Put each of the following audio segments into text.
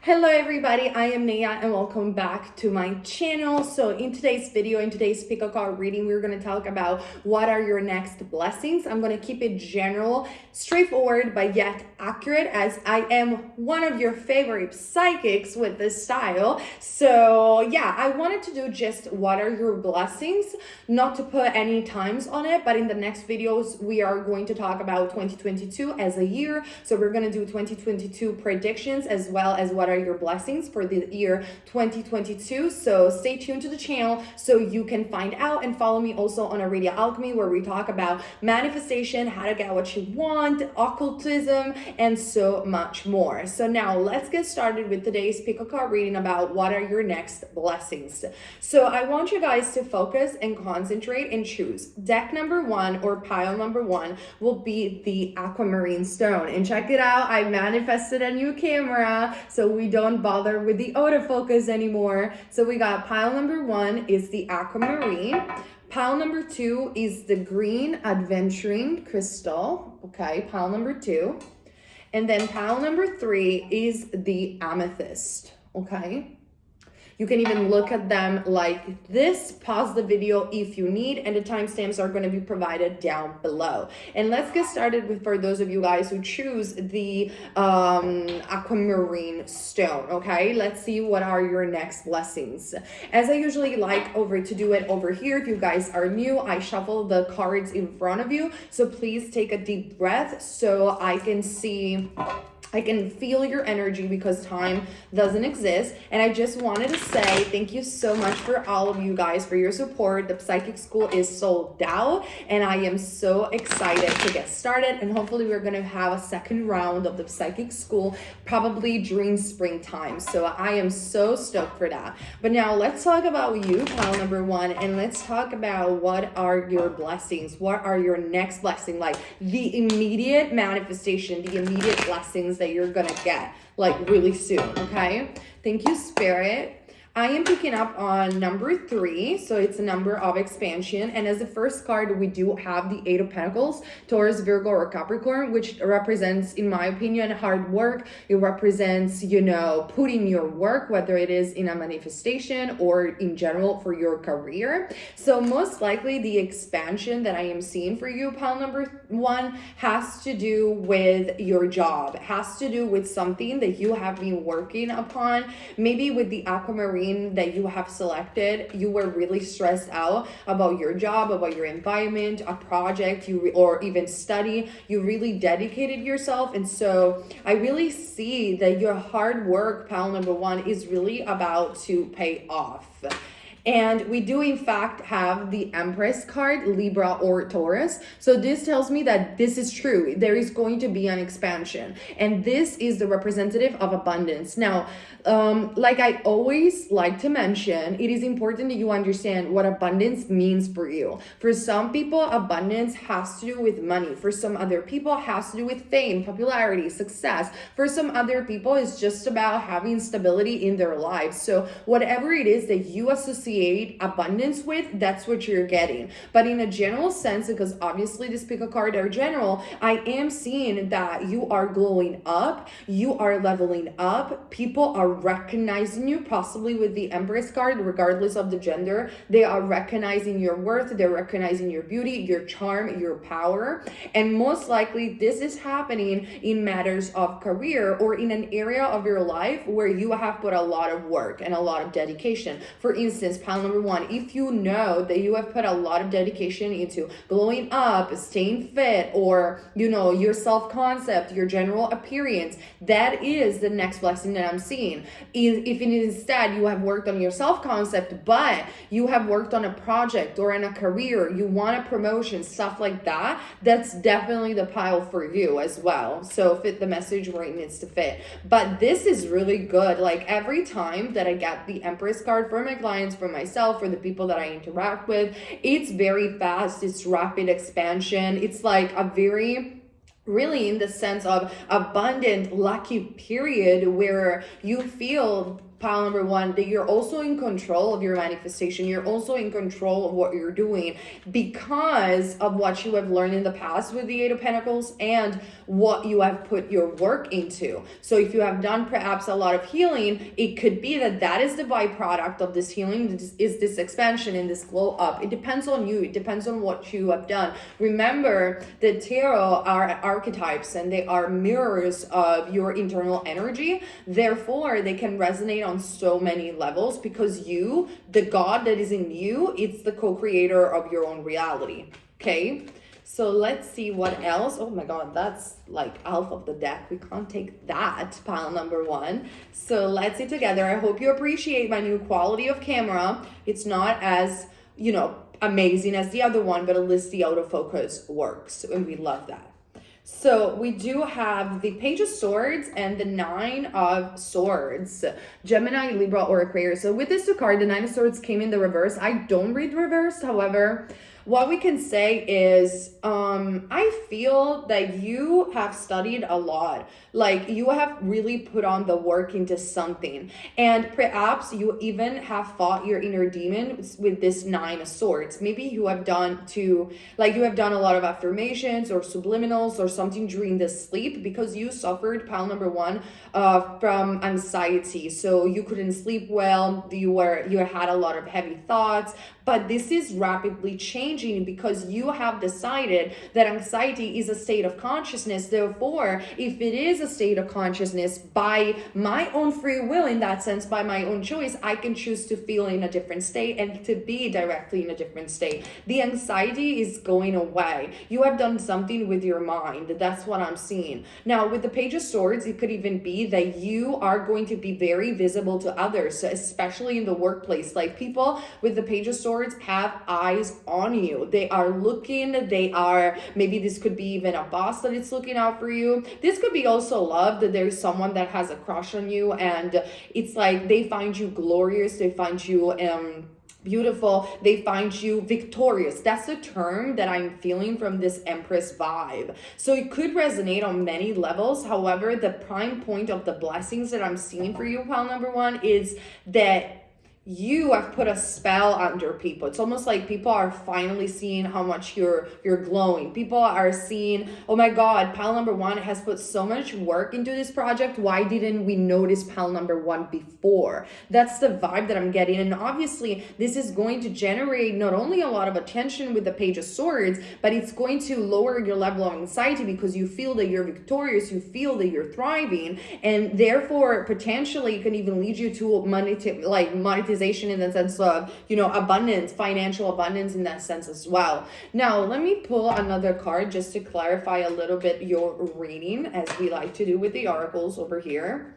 Hello everybody, I am Neyah and welcome back to my channel. So in today's video, in today's pick a card reading, we're going to talk about what are your next blessings. I'm going to keep it general, straightforward, but yet accurate, as I am one of your favorite psychics with this style. So yeah, I wanted to do just what are your blessings, not to put any times on it, but in the next videos, we are going to talk about 2022 as a year. So we're going to do 2022 predictions as well as what are your blessings for the year 2022. So stay tuned to the channel so you can find out, and follow me also on Iridia Alchemy, where we talk about manifestation, how to get what you want, occultism, and so much more. So now let's get started with today's pick a card reading about what are your next blessings. So I want you guys to focus and concentrate and choose. Deck number one, or pile number one, will be the aquamarine stone. And check it out, I manifested a new camera so we don't bother with the autofocus anymore. So we got pile number one is the aquamarine. Pile number two is the green adventuring crystal. Okay, pile number two. And then pile number three is the amethyst. Okay. You can even look at them like this. Pause the video if you need, and the timestamps are going to be provided down below. And let's get started with, for those of you guys who choose the aquamarine stone, okay? Let's see what are your next blessings. As I usually like to do it over here, if you guys are new, I shuffle the cards in front of you. So please take a deep breath so I can feel your energy, because time doesn't exist. And I just wanted to say thank you so much for all of you guys for your support. The Psychic School is sold out, and I am so excited to get started. And hopefully we're going to have a second round of the Psychic School probably during springtime. So I am so stoked for that. But now let's talk about you, pile number one, and let's talk about what are your blessings. What are your next blessing? Like the immediate manifestation, the immediate blessings that you're gonna get like really soon. Okay, thank you, Spirit. I am picking up on number three, so it's a number of expansion. And as the first card, we do have the Eight of Pentacles, Taurus, Virgo, or Capricorn, which represents, in my opinion, hard work. It represents, putting your work, whether it is in a manifestation or in general for your career. So most likely the expansion that I am seeing for you, pile number one, has to do with your job. It has to do with something that you have been working upon. Maybe with the aquamarine that you have selected, you were really stressed out about your job, about your environment, a project, or even study. You really dedicated yourself, and so I really see that your hard work, pile number one, is really about to pay off. And we do in fact have the Empress card, Libra or Taurus. So this tells me that this is true. There is going to be an expansion. And this is the representative of abundance. Now, like I always like to mention, it is important that you understand what abundance means for you. For some people, abundance has to do with money. For some other people, it has to do with fame, popularity, success. For some other people, it's just about having stability in their lives. So whatever it is that you associate abundance with, that's what you're getting. But in a general sense, because obviously this pick a card are general, I am seeing that you are glowing up, you are leveling up, people are recognizing you, possibly with the Empress card, regardless of the gender. They are recognizing your worth, they're recognizing your beauty, your charm, your power. And most likely this is happening in matters of career, or in an area of your life where you have put a lot of work and a lot of dedication. For instance, pile number one, if you know that you have put a lot of dedication into glowing up, staying fit, or your self-concept, your general appearance, that is the next blessing that I'm seeing. If instead you have worked on your self-concept, but you have worked on a project or in a career, you want a promotion, stuff like that, that's definitely the pile for you as well. So fit the message where it needs to fit. But this is really good. Like every time that I get the Empress card for my clients, for myself, for the people that I interact with, it's very fast, it's rapid expansion. It's like a very, really in the sense of abundant, lucky period where you feel pile number one, that you're also in control of your manifestation. You're also in control of what you're doing because of what you have learned in the past with the Eight of Pentacles and what you have put your work into. So if you have done perhaps a lot of healing, it could be that that is the byproduct of this healing, is this expansion and this glow up. It depends on you. It depends on what you have done. Remember that tarot are archetypes and they are mirrors of your internal energy. Therefore, they can resonate on so many levels because you, the God that is in you, it's the co-creator of your own reality. Okay? So let's see what else. Oh my God, that's like half of the deck. We can't take that, pile number one. So let's see together. I hope you appreciate my new quality of camera. It's not as, you know, amazing as the other one, but at least the autofocus works and we love that. So we do have the Page of Swords and the Nine of Swords, Gemini, Libra, or Aquarius. So with this two card, the Nine of Swords came in the reverse. I don't read reverse. However, what we can say is, I feel that you have studied a lot. Like you have really put on the work into something. And perhaps you even have fought your inner demon with this Nine of Swords. Maybe you have done a lot of affirmations or subliminals or something during the sleep because you suffered, pile number one, from anxiety. So you couldn't sleep well. You had a lot of heavy thoughts. But this is rapidly changing because you have decided that anxiety is a state of consciousness. Therefore, if it is a state of consciousness, by my own free will, in that sense, by my own choice, I can choose to feel in a different state and to be directly in a different state. The anxiety is going away. You have done something with your mind. That's what I'm seeing. Now, with the Page of Swords, it could even be that you are going to be very visible to others, especially in the workplace. Like people with the Page of Swords have eyes on you. They are looking, maybe this could be even a boss that is looking out for you. This could be also love, that there's someone that has a crush on you and it's like they find you glorious, they find you beautiful, they find you victorious. That's the term that I'm feeling from this Empress vibe. So it could resonate on many levels. However, the prime point of the blessings that I'm seeing for you, pile number one, is that you have put a spell under people. It's almost like people are finally seeing how much you're glowing. People are seeing, oh my God, pile number one has put so much work into this project. Why didn't we notice pile number one before? That's the vibe that I'm getting. And obviously, this is going to generate not only a lot of attention with the Page of Swords, but it's going to lower your level of anxiety because you feel that you're victorious, you feel that you're thriving, and therefore potentially it can even lead you to monetization in the sense of, abundance, financial abundance in that sense as well. Now, let me pull another card just to clarify a little bit your reading, as we like to do with the oracles over here.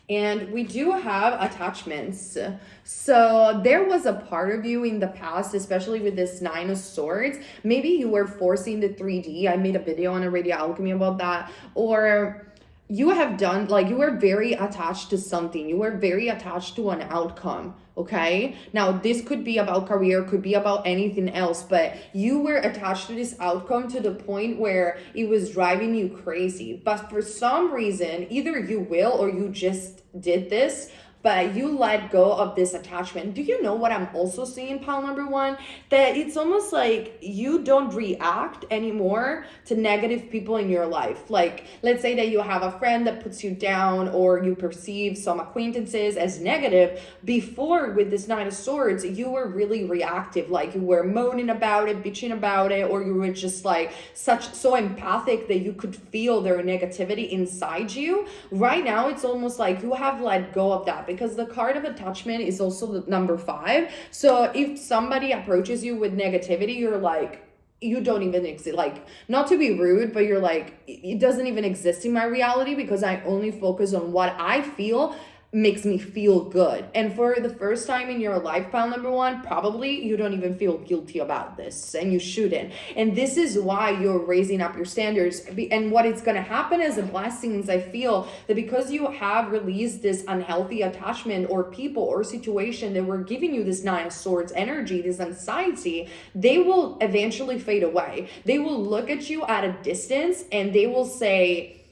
And we do have attachments. So there was a part of you in the past, especially with this Nine of Swords. Maybe you were forcing the 3D. I made a video on a Radio Alchemy about that. Or you have done, you were very attached to something. You were very attached to an outcome. Okay, now this could be about career, could be about anything else, but you were attached to this outcome to the point where it was driving you crazy. But for some reason, either you will or you just did this, but you let go of this attachment. Do you know what I'm also seeing, pile number one? That it's almost like you don't react anymore to negative people in your life. Like, let's say that you have a friend that puts you down or you perceive some acquaintances as negative. Before, with this Nine of Swords, you were really reactive. Like you were moaning about it, bitching about it, or you were just so empathic that you could feel their negativity inside you. Right now, it's almost like you have let go of that, because the card of attachment is also the number 5. So if somebody approaches you with negativity, you're like, you don't even exist. Like, not to be rude, but you're like, it doesn't even exist in my reality because I only focus on what I feel makes me feel good. And for the first time in your life, pile number one, probably you don't even feel guilty about this, and you shouldn't. And this is why you're raising up your standards. And what is going to happen as a blessing is, I feel that because you have released this unhealthy attachment or people or situation that were giving you this Nine of Swords energy, this anxiety, they will eventually fade away. They will look at you at a distance and they will say,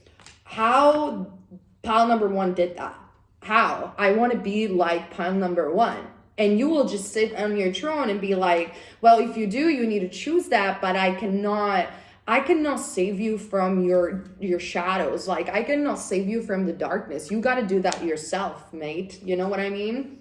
how pile number one did that? How? I want to be like pile number one. And you will just sit on your throne and be like, well, if you do, you need to choose that, but I cannot save you from your shadows. Like, I cannot save you from the darkness. You got to do that yourself, mate. You know what I mean?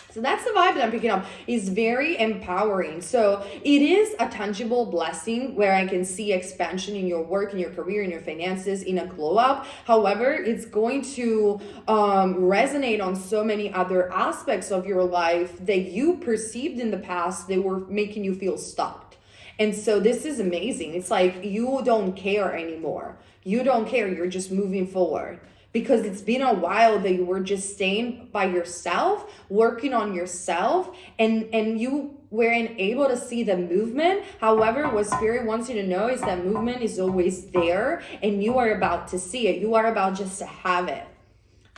So that's the vibe that I'm picking up. It's very empowering. So it is a tangible blessing where I can see expansion in your work, in your career, in your finances, in a glow up. However, it's going to resonate on so many other aspects of your life that you perceived in the past. They were making you feel stuck. And so this is amazing. It's like you don't care anymore. You don't care. You're just moving forward. Because it's been a while that you were just staying by yourself, working on yourself, and you weren't able to see the movement. However, what Spirit wants you to know is that movement is always there, and you are about to see it. You are about just to have it.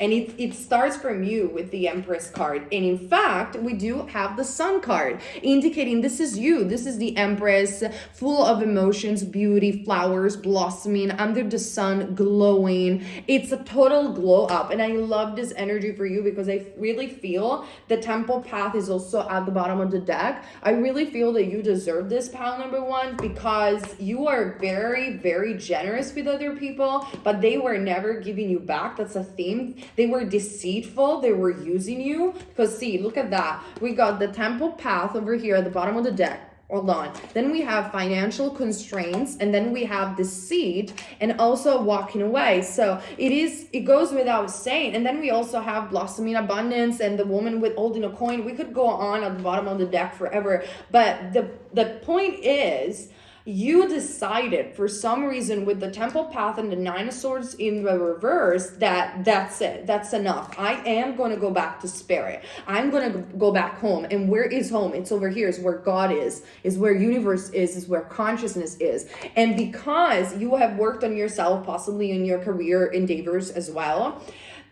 And it starts from you with the Empress card. And in fact, we do have the Sun card, indicating this is you. This is the Empress, full of emotions, beauty, flowers, blossoming, under the sun, glowing. It's a total glow up. And I love this energy for you because I really feel the Temple path is also at the bottom of the deck. I really feel that you deserve this pile number one because you are very, very generous with other people, but they were never giving you back. That's a theme. They were deceitful. They were using you. Because see, look at that. We got the Temple path over here at the bottom of the deck. Hold on. Then we have financial constraints, and then we have deceit and also walking away. So it goes without saying. And then we also have blossoming abundance and the woman with holding a coin. We could go on at the bottom of the deck forever. But the point is, you decided for some reason with the Temple path and the Nine of Swords in the reverse that that's it. That's enough. I am going to go back to Spirit. I'm going to go back home. And where is home? It's over here. Is where God is where universe is where consciousness is. And because you have worked on yourself, possibly in your career endeavors as well,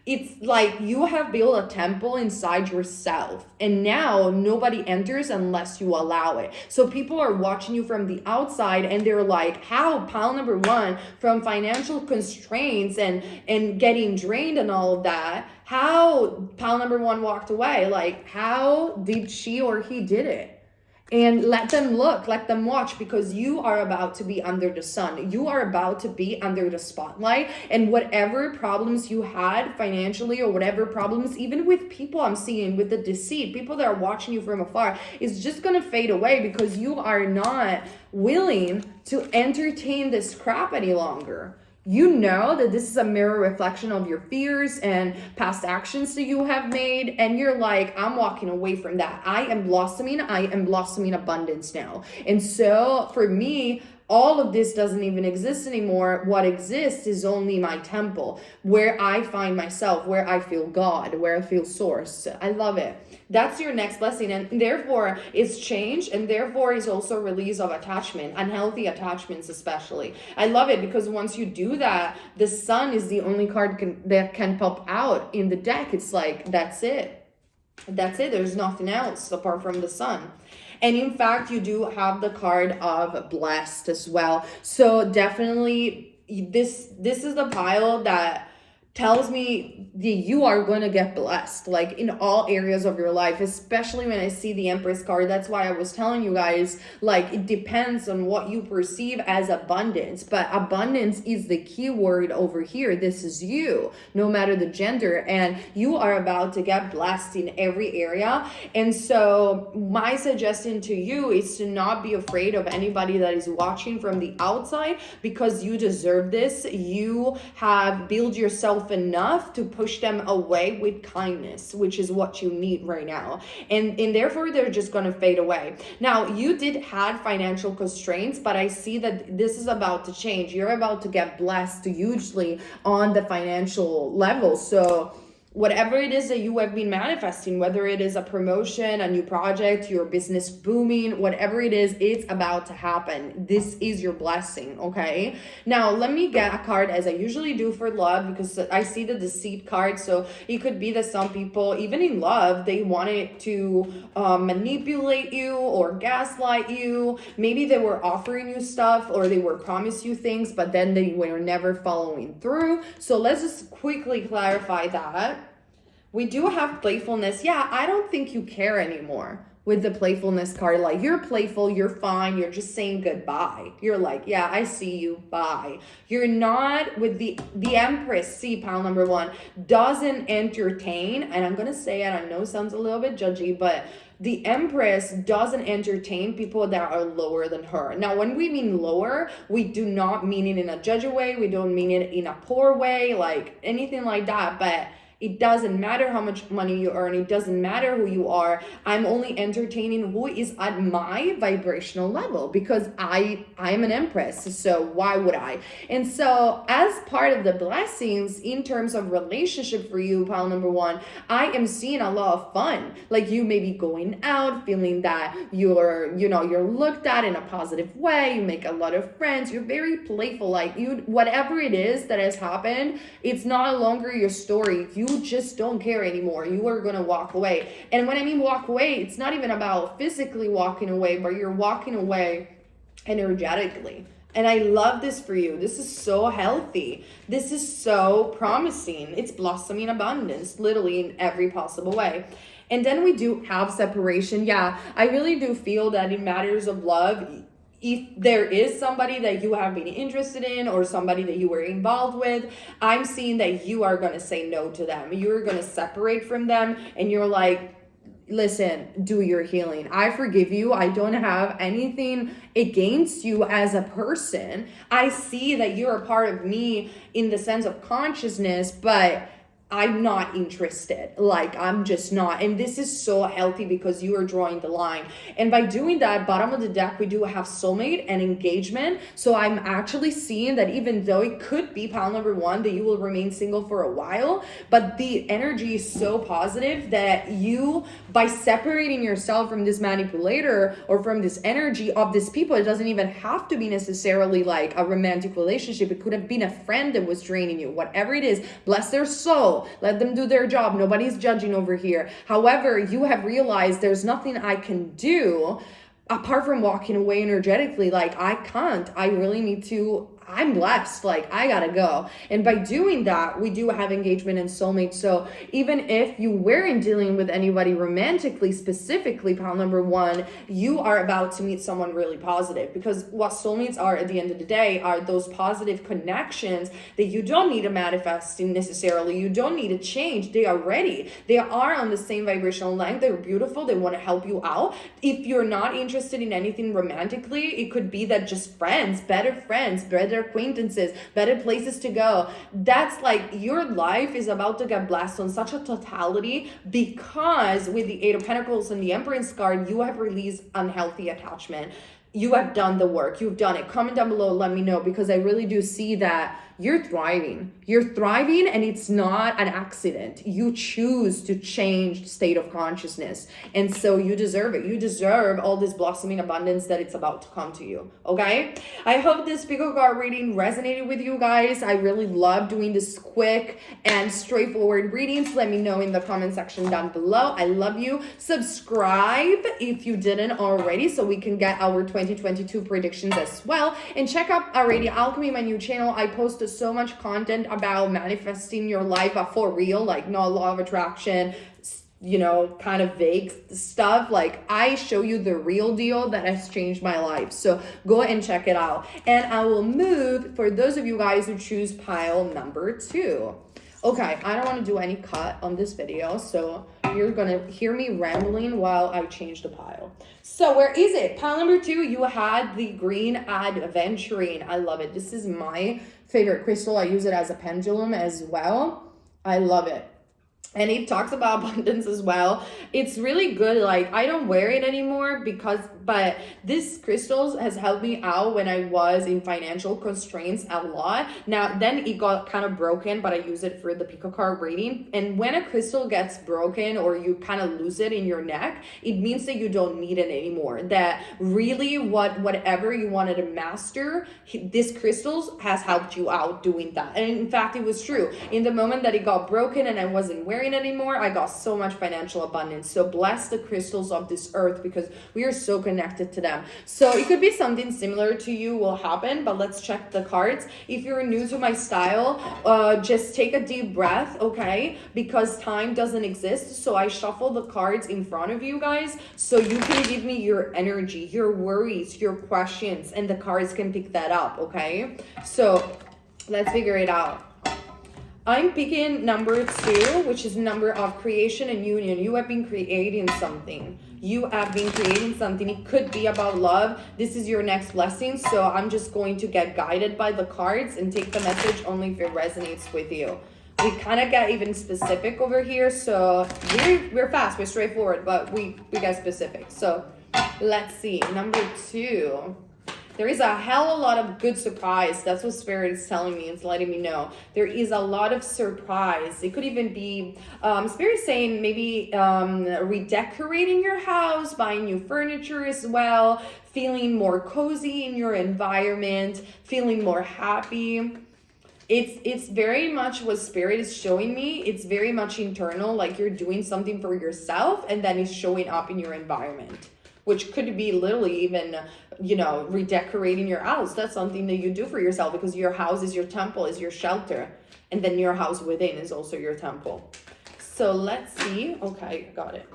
it's like you have built a temple inside yourself, and now nobody enters unless you allow it. So people are watching you from the outside, and they're like, how pile number one, from financial constraints and getting drained and all of that, how pile number one walked away? Like, how did she or he did it? And let them look, let them watch, because you are about to be under the sun. You are about to be under the spotlight. And whatever problems you had financially, or whatever problems, even with people I'm seeing with the deceit, people that are watching you from afar, is just going to fade away because you are not willing to entertain this crap any longer. You know that this is a mirror reflection of your fears and past actions that you have made. And you're like, I'm walking away from that. I am blossoming abundance now. And so for me, all of this doesn't even exist anymore. What exists is only my temple, where I find myself, where I feel God, where I feel source. I love it. That's your next blessing. And therefore it's change, and therefore is also release of attachment, unhealthy attachments especially. I love it because once you do that, the sun is the only card that can pop out in the deck. It's like, that's it. That's it. There's nothing else apart from the sun. And in fact, you do have the card of blessed as well. So definitely this is the pile that tells me that you are going to get blessed, like in all areas of your life, especially when I see the Empress card. That's why I was telling you guys, like, it depends on what you perceive as abundance, but abundance is the key word over here. This is you, no matter the gender, and you are about to get blessed in every area. And so my suggestion to you is to not be afraid of anybody that is watching from the outside, because you deserve this. You have built yourself enough to push them away with kindness, which is what you need right now. And therefore they're just going to fade away. Now, you did have financial constraints, but I see that this is about to change. You're about to get blessed hugely on the financial level. So whatever it is that you have been manifesting, whether it is a promotion, a new project, your business booming, whatever it is, it's about to happen. This is your blessing, okay? Now, let me get a card as I usually do for love, because I see the deceit card. So it could be that some people, even in love, they wanted to manipulate you or gaslight you. Maybe they were offering you stuff, or they were promised you things, but then they were never following through. So let's just quickly clarify that. We do have playfulness. Yeah, I don't think you care anymore with the playfulness card. Like, you're playful, you're fine, you're just saying goodbye. You're like, yeah, I see you, bye. You're not with the Empress. See, pile number 1 doesn't entertain, and I'm gonna say it, I know it sounds a little bit judgy, but the Empress doesn't entertain people that are lower than her. Now, when we mean lower, we do not mean it in a judgy way, we don't mean it in a poor way, like anything like that, but it doesn't matter how much money you earn. It doesn't matter who you are. I'm only entertaining who is at my vibrational level, because I'm an Empress. So why would I? And so as part of the blessings in terms of relationship for you, pile number 1, I am seeing a lot of fun. Like, you may be going out feeling that you're looked at in a positive way. You make a lot of friends. You're very playful. Like, whatever it is that has happened, it's no longer your story. You just don't care anymore. You are going to walk away. And when I mean walk away, it's not even about physically walking away, but you're walking away energetically. And I love this for you. This is so healthy. This is so promising. It's blossoming abundance, literally in every possible way. And then we do have separation. Yeah, I really do feel that in matters of love, if there is somebody that you have been interested in or somebody that you were involved with, I'm seeing that you are going to say no to them. You're going to separate from them, and you're like, listen, do your healing. I forgive you. I don't have anything against you as a person. I see that you're a part of me in the sense of consciousness, but I'm not interested. Like, I'm just not. And this is so healthy because you are drawing the line. And by doing that, bottom of the deck, we do have soulmate and engagement. So I'm actually seeing that even though it could be pile number 1, that you will remain single for a while, but the energy is so positive that you, by separating yourself from this manipulator or from this energy of these people, it doesn't even have to be necessarily like a romantic relationship. It could have been a friend that was draining you. Whatever it is, bless their soul. Let them do their job. Nobody's judging over here. However, you have realized there's nothing I can do apart from walking away energetically. Like, I can't. I really need to. I'm blessed. Like, I gotta go. And by doing that, we do have engagement and soulmate. So even if you weren't dealing with anybody romantically, specifically, pile number 1, you are about to meet someone really positive, because what soulmates are at the end of the day are those positive connections that you don't need to manifest in necessarily. You don't need to change. They are ready. They are on the same vibrational length. They're beautiful. They want to help you out. If you're not interested in anything romantically, it could be that just friends, better acquaintances, better places to go. That's like, your life is about to get blessed on such a totality, because with the 8 of Pentacles and the Empress card, you have released unhealthy attachment. You have done the work. You've done it. Comment down below, let me know, because I really do see that you're thriving. You're thriving, and it's not an accident. You choose to change state of consciousness. And so you deserve it. You deserve all this blossoming abundance that it's about to come to you. Okay? I hope this pickle card reading resonated with you guys. I really love doing this quick and straightforward readings. Let me know in the comment section down below. I love you. Subscribe if you didn't already, so we can get our 2022 predictions as well. And check out Radio Alchemy, my new channel. I posted so much content about manifesting your life, but for real, like not law of attraction, kind of vague stuff. Like, I show you the real deal that has changed my life. So go and check it out. And I will move for those of you guys who choose pile number 2. Okay, I don't want to do any cut on this video, so you're gonna hear me rambling while I change the pile. So where is it? Pile number 2, you had the green adventuring. I love it. This is my favorite crystal. I use it as a pendulum as well. I love it. And it talks about abundance as well. It's really good. Like, I don't wear it anymore but this crystals has helped me out when I was in financial constraints a lot. Now, then it got kind of broken, but I use it for the pico card reading. And when a crystal gets broken or you kind of lose it in your neck, it means that you don't need it anymore. That really whatever you wanted to master, this crystals has helped you out doing that. And in fact, it was true. In the moment that it got broken and I wasn't wearing wearing anymore. I got so much financial abundance. So bless the crystals of this earth because we are so connected to them. So it could be something similar to you will happen, but let's check the cards. If you're new to my style, just take a deep breath, okay? Because time doesn't exist. So I shuffle the cards in front of you guys so you can give me your energy, your worries, your questions, and the cards can pick that up, okay? So let's figure it out. I'm picking number 2, which is number of creation and union. You have been creating something. You have been creating something. It could be about love. This is your next blessing. So I'm just going to get guided by the cards and take the message only if it resonates with you. We kind of get even specific over here. So we're fast, we're straightforward, but we get specific. So let's see. Number 2. There is a hell of a lot of good surprise. That's what Spirit is telling me. It's letting me know. There is a lot of surprise. It could even be, Spirit saying maybe redecorating your house, buying new furniture as well, feeling more cozy in your environment, feeling more happy. It's very much what Spirit is showing me. It's very much internal, like you're doing something for yourself and then it's showing up in your environment. Which could be literally even, redecorating your house. That's something that you do for yourself because your house is your temple, is your shelter. And then your house within is also your temple. So let's see. Okay, got it.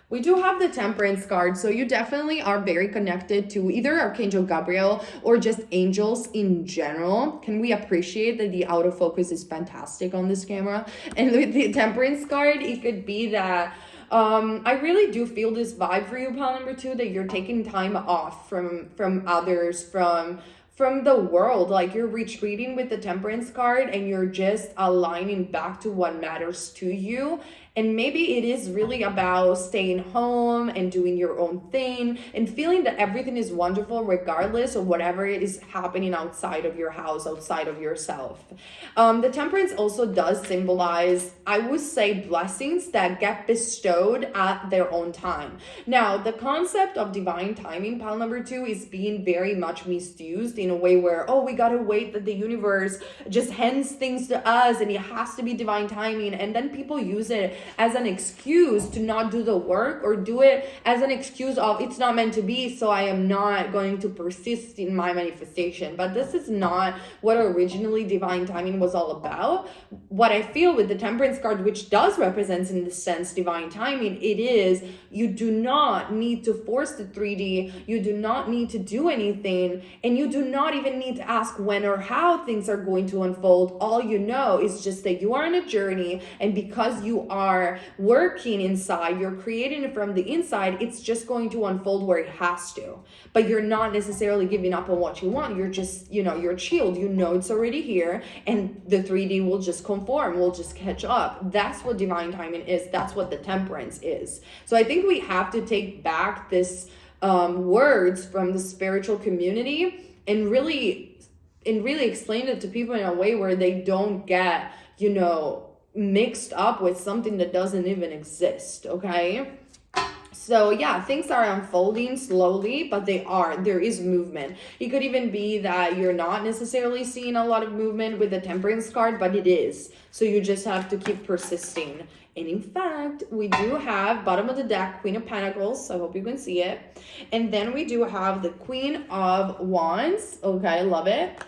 We do have the Temperance card. So you definitely are very connected to either Archangel Gabriel or just angels in general. Can we appreciate that the autofocus is fantastic on this camera? And with the Temperance card, it could be that I really do feel this vibe for you, pile number 2, that you're taking time off from others, from the world. Like you're retreating with the Temperance card and you're just aligning back to what matters to you. And maybe it is really about staying home and doing your own thing and feeling that everything is wonderful regardless of whatever is happening outside of your house, outside of yourself. The Temperance also does symbolize, I would say, blessings that get bestowed at their own time. Now, the concept of divine timing, pile number 2, is being very much misused in a way where, we gotta wait that the universe just hands things to us and it has to be divine timing. And then people use it as an excuse to not do the work or do it as an excuse of it's not meant to be, so I am not going to persist in my manifestation. But this is not what originally divine timing was all about. What I feel with the Temperance card, which does represent in this sense divine timing, it is you do not need to force the 3D, you do not need to do anything, and you do not even need to ask when or how things are going to unfold. All you know is just that you are on a journey, and because you are working inside, you're creating it from the inside, it's just going to unfold where it has to. But you're not necessarily giving up on what you want. You're just, you're chilled. It's already here, and the 3D will just conform, will just catch up. That's what divine timing is. That's what the Temperance is. So I think we have to take back this words from the spiritual community and really explain it to people in a way where they don't get, mixed up with something that doesn't even exist, okay? So yeah, things are unfolding slowly, but there is movement. It could even be that you're not necessarily seeing a lot of movement with the Temperance card, but it is. So you just have to keep persisting. And in fact, we do have bottom of the deck, Queen of Pentacles. So I hope you can see it. And then we do have the Queen of Wands. Okay, love it.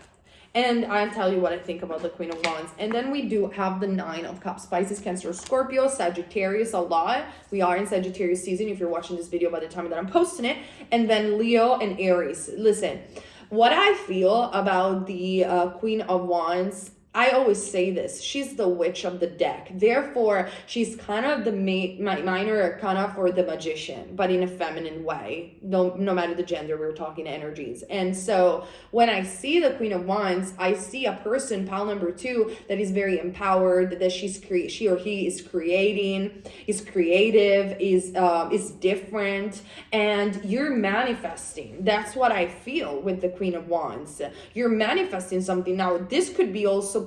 And I'll tell you what I think about the Queen of Wands. And then we do have the 9 of Cups, Pisces, Cancer, Scorpio, Sagittarius a lot. We are in Sagittarius season if you're watching this video by the time that I'm posting it. And then Leo and Aries. Listen, what I feel about the Queen of Wands, I always say this, she's the witch of the deck. Therefore, she's kind of the minor arcana for the magician, but in a feminine way, no matter the gender, we're talking energies. And so when I see the Queen of Wands, I see a person, pile number 2, that is very empowered, that she or he is creating, is creative, is different, and you're manifesting. That's what I feel with the Queen of Wands. You're manifesting something. Now, this could be also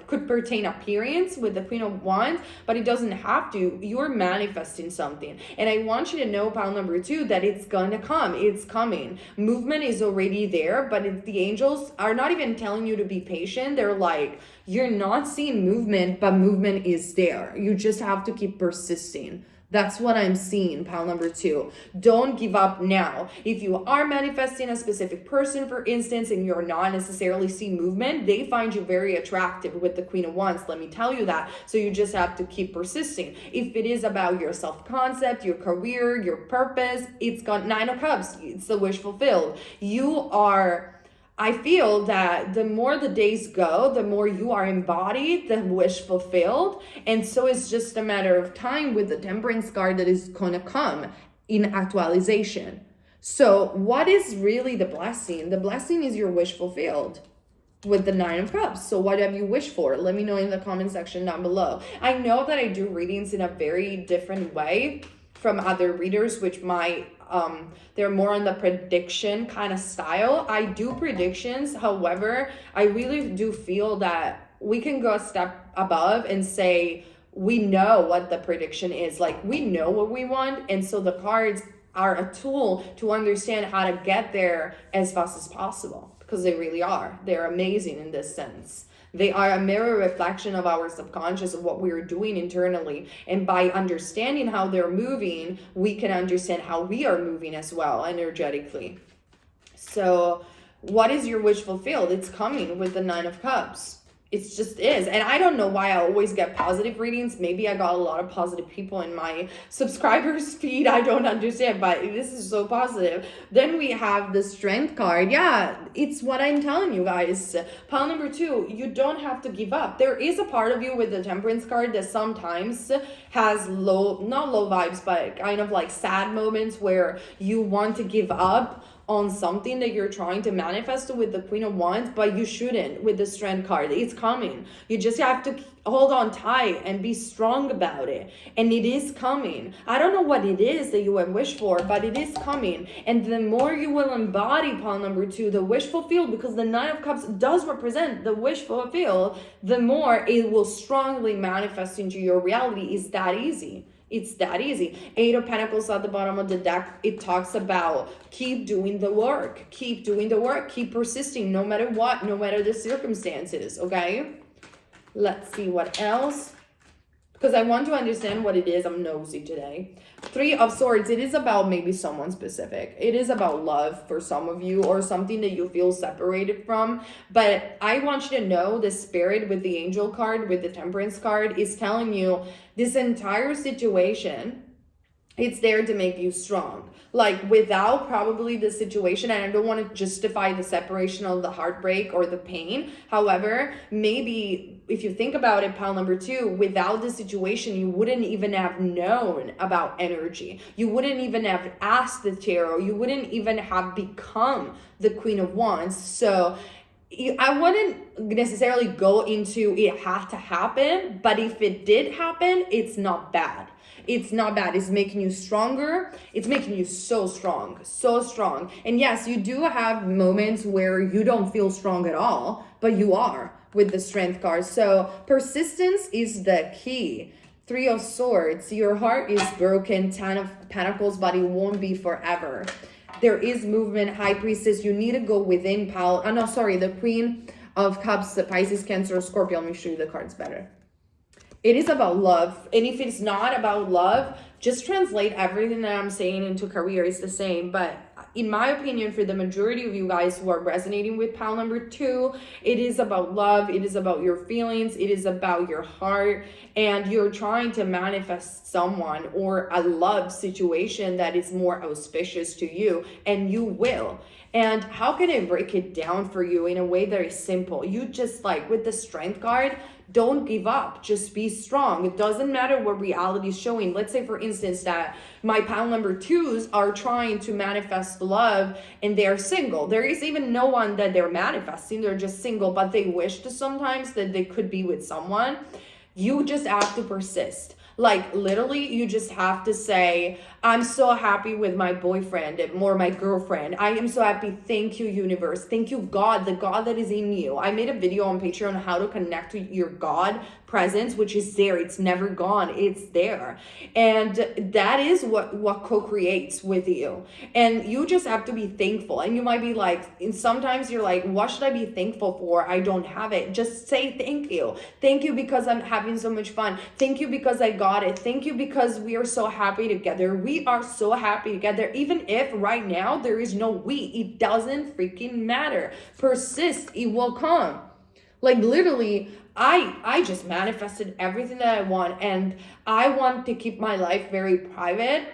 could pertain appearance with the Queen of Wands, but it doesn't have to. You're manifesting something. And I want you to know, pile number 2, that it's gonna come. It's coming. Movement is already there, but the angels are not even telling you to be patient. They're like, you're not seeing movement, but movement is there. You just have to keep persisting. That's what I'm seeing, pile number 2. Don't give up now. If you are manifesting a specific person, for instance, and you're not necessarily seeing movement, they find you very attractive with the Queen of Wands. Let me tell you that. So you just have to keep persisting. If it is about your self-concept, your career, your purpose, it's got 9 of Cups. It's the wish fulfilled. I feel that the more the days go, the more you are embodied, the wish fulfilled. And so it's just a matter of time with the Temperance card that is going to come in actualization. So what is really the blessing? The blessing is your wish fulfilled with the 9 of Cups. So what have you wished for? Let me know in the comment section down below. I know that I do readings in a very different way from other readers, which they're more on the prediction kind of style. I do predictions. However, I really do feel that we can go a step above and say, we know what the prediction is. Like, we know what we want. And so the cards are a tool to understand how to get there as fast as possible, because they really are. They're amazing in this sense. They are a mirror reflection of our subconscious, of what we're doing internally. And by understanding how they're moving, we can understand how we are moving as well, energetically. So what is your wish fulfilled? It's coming with the 9 of Cups. It just is. And I don't know why I always get positive readings. Maybe I got a lot of positive people in my subscribers feed. I don't understand, but this is so positive. Then we have the Strength card. Yeah, it's what I'm telling you guys. Pile number 2, you don't have to give up. There is a part of you with the Temperance card that sometimes has not low vibes, but kind of like sad moments where you want to give up on something that you're trying to manifest with the Queen of Wands, but you shouldn't with the Strength card. It's coming. You just have to hold on tight and be strong about it. And it is coming. I don't know what it is that you have wished for, but it is coming. And the more you will embody pile number 2, the wish fulfilled, because the 9 of Cups does represent the wish fulfilled, the more it will strongly manifest into your reality. It's that easy. It's that easy. 8 of Pentacles at the bottom of the deck. It talks about keep doing the work. Keep doing the work. Keep persisting no matter what, no matter the circumstances, okay? Let's see what else. Because I want to understand what it is. I'm nosy today. 3 of Swords. It is about maybe someone specific. It is about love for some of you, or something that you feel separated from. But I want you to know the Spirit with the Angel card, with the Temperance card, is telling you this entire situation, it's there to make you strong. Like, without probably the situation, and I don't want to justify the separation of the heartbreak or the pain. However, maybe if you think about it, pile number 2, without the situation, you wouldn't even have known about energy. You wouldn't even have asked the tarot. You wouldn't even have become the Queen of Wands. So I wouldn't necessarily go into it had to happen, but if it did happen, it's not bad. It's not bad. It's making you stronger. It's making you so strong, so strong. And yes, you do have moments where you don't feel strong at all, but you are with the Strength card. So persistence is the key. 3 of Swords. Your heart is broken. 10 of Pentacles, but it won't be forever. There is movement. High Priestess. You need to go within pile. Oh, no, sorry. The Queen of Cups, the Pisces, Cancer, Scorpio. Let me show you the cards better. It is about love. And if it's not about love, just translate everything that I'm saying into career. It's the same. But in my opinion, for the majority of you guys who are resonating with pile number 2, it is about love. It is about your feelings. It is about your heart. And you're trying to manifest someone or a love situation that is more auspicious to you. And you will. And how can I break it down for you in a way that is simple? You just, like with the Strength card, don't give up. Just be strong. It doesn't matter what reality is showing. Let's say, for instance, that my pile number 2s are trying to manifest love and they're single. There is even no one that they're manifesting. They're just single, but they wish to sometimes that they could be with someone. You just have to persist. Like, literally, you just have to say, I'm so happy with my boyfriend or my girlfriend. I am so happy. Thank you, universe. Thank you, God, the God that is in you. I made a video on Patreon on how to connect to your God presence, which is there. It's never gone. It's there. And that is what co-creates with you. And you just have to be thankful. And you might be like, and sometimes you're like, what should I be thankful for? I don't have it. Just say thank you. Thank you because I'm having so much fun. Thank you because I got it. Thank you because we are so happy together. We are so happy together. Even if right now there is no we, it doesn't freaking matter. Persist. It will come. Like literally, I just manifested everything that I want, and I want to keep my life very private.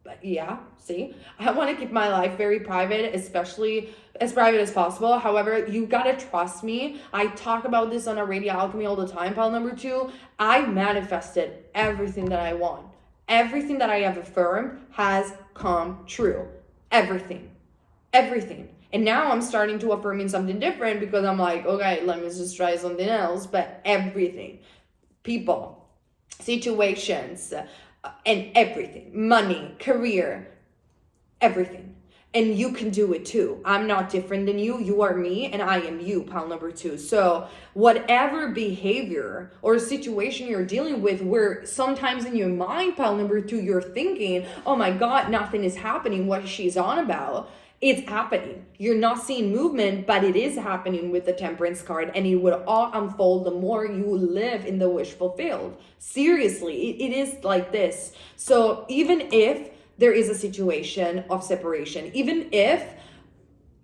But yeah, see, I want to keep my life very private, especially as private as possible. However, you gotta trust me. I talk about this on a Radio Alchemy all the time. Pile number 2, I manifested everything that I want. Everything that I have affirmed has come true. Everything. And now I'm starting to affirm in something different because I'm like, okay, let me just try something else. But everything, people, situations, and everything, money, career, everything. And you can do it too. I'm not different than you. You are me and I am you, pile number 2. So whatever behavior or situation you're dealing with, where sometimes in your mind, pile number 2, you're thinking, oh my God, nothing is happening. What she's on about. It's happening. You're not seeing movement, but it is happening with the Temperance card, and it will all unfold the more you live in the wish fulfilled. Seriously, it is like this. So even if there is a situation of separation, even if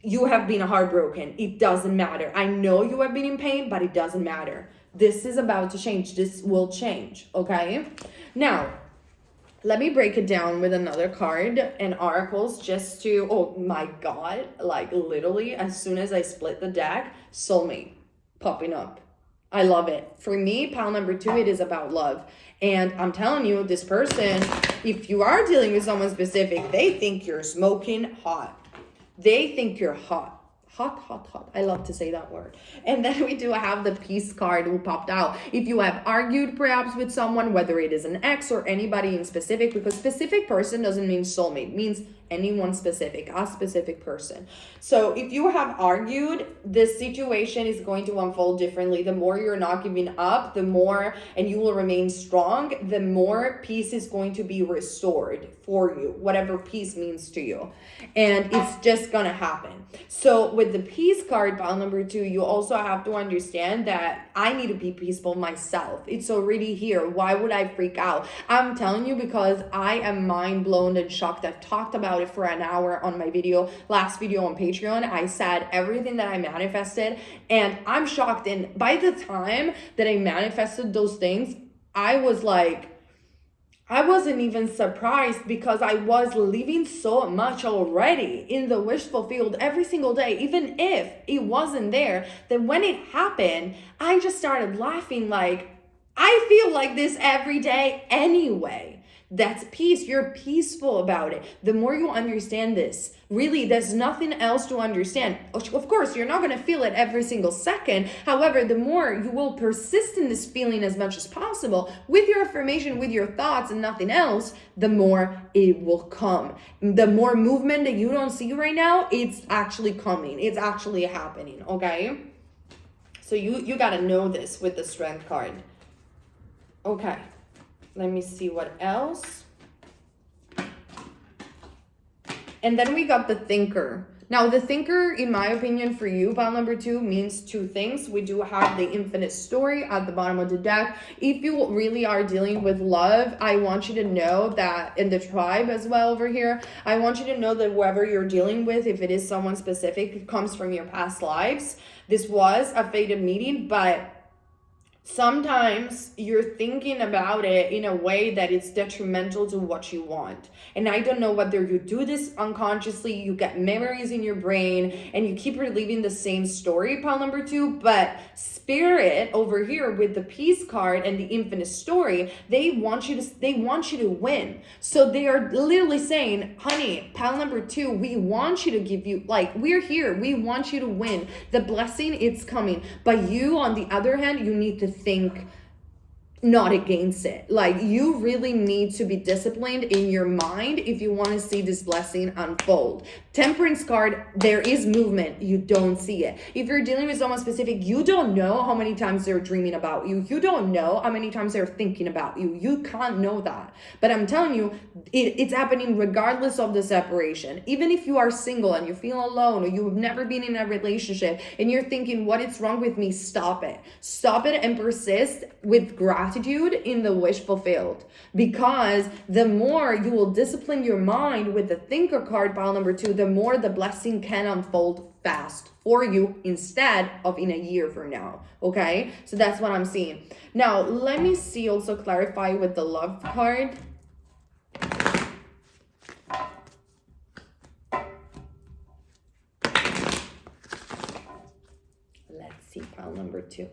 you have been heartbroken, it doesn't matter. I know you have been in pain, but it doesn't matter. This is about to change. This will change, okay? Now, let me break it down with another card and oracles just to, oh my God, like literally as soon as I split the deck, soulmate popping up. I love it. For me, pile number 2, it is about love. And I'm telling you, this person, if you are dealing with someone specific, they think you're smoking hot. They think you're hot. Hot. I love to say that word. And then we do have the Peace card who popped out. If you have argued perhaps with someone, whether it is an ex or anybody in specific, because specific person doesn't mean soulmate, it means anyone specific, a specific person. So if you have argued, this situation is going to unfold differently. The more you're not giving up, the more, and you will remain strong, the more peace is going to be restored for you, whatever peace means to you. And it's just gonna happen. So with the Peace card, pile number 2, you also have to understand that I need to be peaceful myself. It's already here. Why would I freak out? I'm telling you because I am mind blown and shocked. I've talked about it for an hour on my last video on Patreon. I said everything that I manifested, and I'm shocked. And by the time that I manifested those things, I was like, I wasn't even surprised because I was living so much already in the wish fulfilled every single day. Even if it wasn't there, then when it happened, I just started laughing like, I feel like this every day anyway. That's peace. You're peaceful about it. The more you understand this, really, there's nothing else to understand. Of course, you're not going to feel it every single second. However, the more you will persist in this feeling as much as possible with your affirmation, with your thoughts and nothing else, the more it will come. The more movement that you don't see right now, it's actually coming. It's actually happening, okay? So you got to know this with the Strength card. Okay. Let me see what else. And then we got the Thinker. Now, the Thinker, in my opinion, for you, pile number 2, means 2 things. We do have the Infinite Story at the bottom of the deck. If you really are dealing with love, I want you to know that, in the tribe as well over here, I want you to know that whoever you're dealing with, if it is someone specific, it comes from your past lives. This was a fated meeting, but sometimes you're thinking about it in a way that it's detrimental to what you want. And I don't know whether you do this unconsciously, you get memories in your brain, and you keep reliving the same story, pile number 2, but Spirit over here with the Peace card and the Infinite Story, they want you to win. So they are literally saying, honey, pile number 2, we want you to give you, like, we're here, we want you to win. The blessing, it's coming. But you, on the other hand, you need to think not against it. Like, you really need to be disciplined in your mind if you want to see this blessing unfold. Temperance card, there is movement, you don't see it. If you're dealing with someone specific, you don't know how many times they're dreaming about you. You don't know how many times they're thinking about you. You can't know that. But I'm telling you, it's happening regardless of the separation. Even if you are single and you feel alone, or you've never been in a relationship and you're thinking, what is wrong with me? Stop it. Stop it and persist with gratitude in the wish fulfilled, because the more you will discipline your mind with the thinker card, pile number 2, the more the blessing can unfold fast for you instead of in a year from now. Okay, so that's what I'm seeing. Now let me see, also clarify with the love card. Let's see, pile number 2.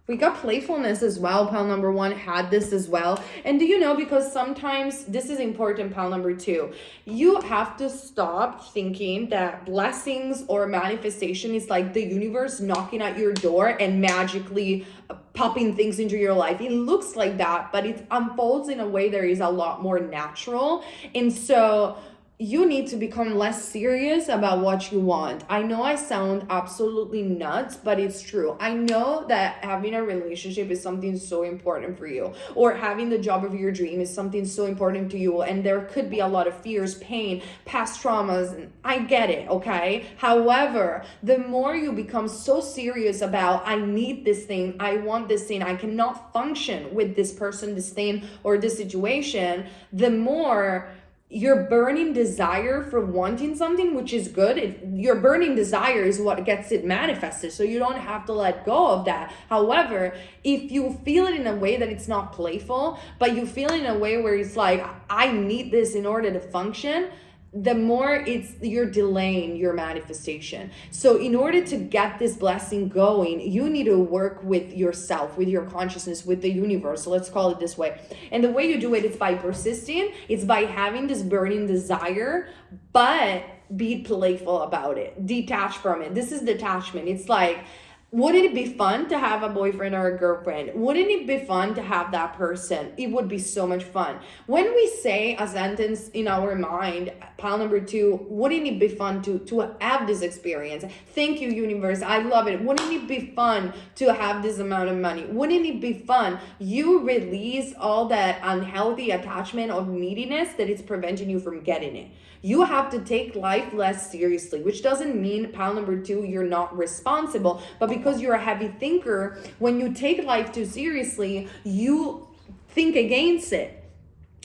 We got playfulness as well. Pile number 1 had this as well. And do you know, because sometimes this is important, pile number 2, you have to stop thinking that blessings or manifestation is like the universe knocking at your door and magically popping things into your life. It looks like that, but it unfolds in a way that is a lot more natural. And so you need to become less serious about what you want. I know I sound absolutely nuts, but it's true. I know that having a relationship is something so important for you, or having the job of your dream is something so important to you, and there could be a lot of fears, pain, past traumas, and I get it, okay? However, the more you become so serious about, I need this thing, I want this thing, I cannot function with this person, this thing, or this situation, the more your burning desire for wanting something, which is good. Your burning desire is what gets it manifested. So you don't have to let go of that. However, if you feel it in a way that it's not playful, but you feel it in a way where it's like, I need this in order to function, the more you're delaying your manifestation. So in order to get this blessing going, you need to work with yourself, with your consciousness, with the universe. So let's call it this way. And the way you do it is by persisting. It's by having this burning desire, but be playful about it. Detach from it. This is detachment. It's like, wouldn't it be fun to have a boyfriend or a girlfriend? Wouldn't it be fun to have that person? It would be so much fun. When we say a sentence in our mind, pile number 2, wouldn't it be fun to have this experience? Thank you, universe. I love it. Wouldn't it be fun to have this amount of money? Wouldn't it be fun? You release all that unhealthy attachment of neediness that is preventing you from getting it. You have to take life less seriously, which doesn't mean, pile number 2, you're not responsible, but because you're a heavy thinker, when you take life too seriously, you think against it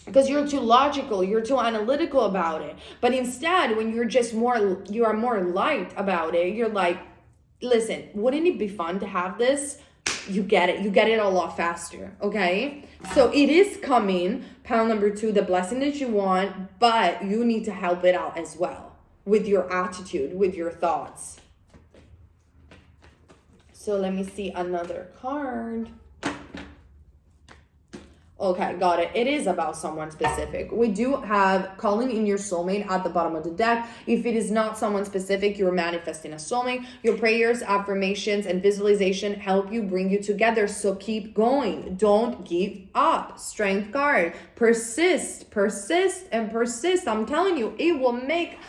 because you're too logical, you're too analytical about it. But instead, when you are more light about it, you're like, listen, wouldn't it be fun to have this? You get it a lot faster, okay? So it is coming, pile number 2, the blessing that you want, but you need to help it out as well with your attitude, with your thoughts. So let me see another card. Okay, got it. It is about someone specific. We do have calling in your soulmate at the bottom of the deck. If it is not someone specific, you're manifesting a soulmate. Your prayers, affirmations, and visualization help you, bring you together. So keep going. Don't give up. Strength card. Persist, persist, and persist. I'm telling you, it will make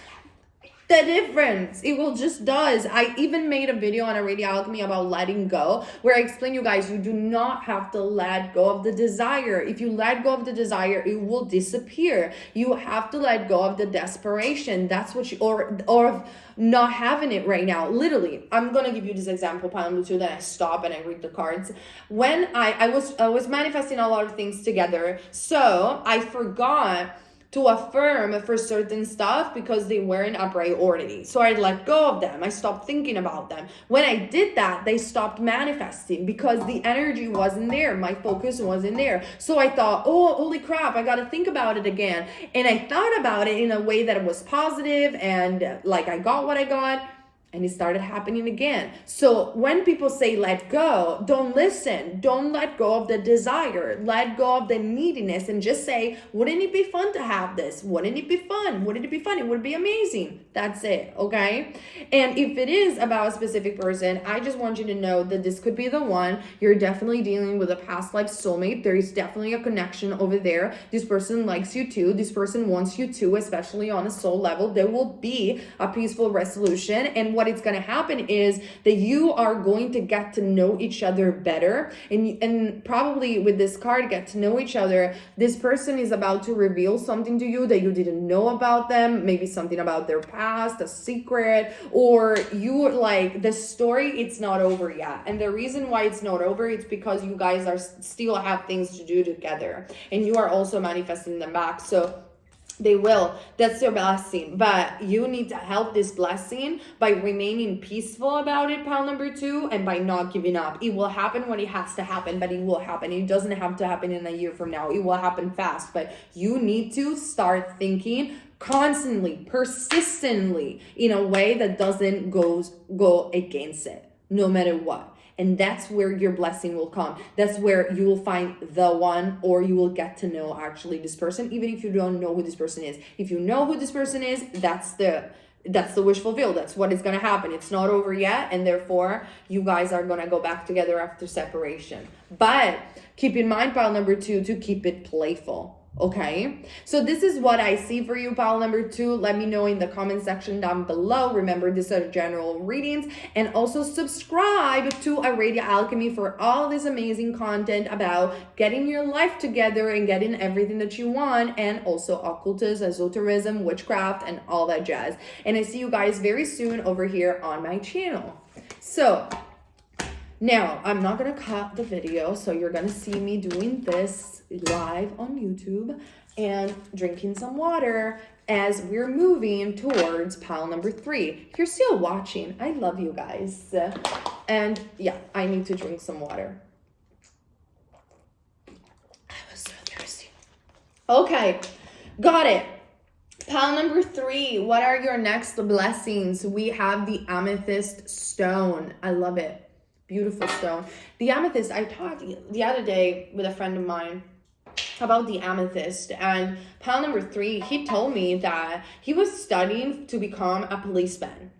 the difference. It will just does. I even made a video on Radio Alchemy about letting go, where I explain you guys, you do not have to let go of the desire. If you let go of the desire, it will disappear. You have to let go of the desperation. That's what you, or not having it right now. Literally, I'm gonna give you this example, pile number 2, then I stop and I read the cards. When I was manifesting a lot of things together, so I forgot to affirm for certain stuff because they weren't a priority. So I let go of them. I stopped thinking about them. When I did that, they stopped manifesting because the energy wasn't there. My focus wasn't there. So I thought, oh, holy crap, I got to think about it again. And I thought about it in a way that was positive and like I got what I got. And it started happening again. So when people say let go, don't listen. Don't let go of the desire. Let go of the neediness and just say, wouldn't it be fun to have this? Wouldn't it be fun? Wouldn't it be fun? It would be amazing. That's it, okay? And if it is about a specific person, I just want you to know that this could be the one. You're definitely dealing with a past life soulmate. There is definitely a connection over there. This person likes you too. This person wants you too, especially on a soul level. There will be a peaceful resolution. And what it's going to happen is that you are going to get to know each other better, and probably with this card, get to know each other. This person is about to reveal something to you that you didn't know about them, maybe something about their past, a secret, or you like the story, it's not over yet. And the reason why it's not over, it's because you guys are still have things to do together, and you are also manifesting them back. So they will. That's your blessing. But you need to help this blessing by remaining peaceful about it, pile number 2, and by not giving up. It will happen when it has to happen, but it will happen. It doesn't have to happen in a year from now. It will happen fast, but you need to start thinking constantly, persistently, in a way that doesn't go against it, no matter what. And that's where your blessing will come. That's where you will find the one, or you will get to know actually this person, even if you don't know who this person is. If you know who this person is, that's the wish fulfilled. That's what is going to happen. It's not over yet, and therefore you guys are going to go back together after separation. But keep in mind, pile number 2, to keep it playful. Okay, so this is what I see for you, pile number 2. Let me know in the comment section down below. Remember, these are general readings, and also subscribe to Aradia Alchemy for all this amazing content about getting your life together and getting everything that you want, and also occultism, esotericism, witchcraft, and all that jazz. And I see you guys very soon over here on my channel. So now, I'm not going to cut the video, so you're going to see me doing this live on YouTube and drinking some water as we're moving towards pile number 3. If you're still watching, I love you guys. And yeah, I need to drink some water. I was so thirsty. Okay, got it. Pile number 3, what are your next blessings? We have the amethyst stone. I love it. Beautiful stone. The amethyst, I talked the other day with a friend of mine about the amethyst, and pile number 3, he told me that he was studying to become a policeman.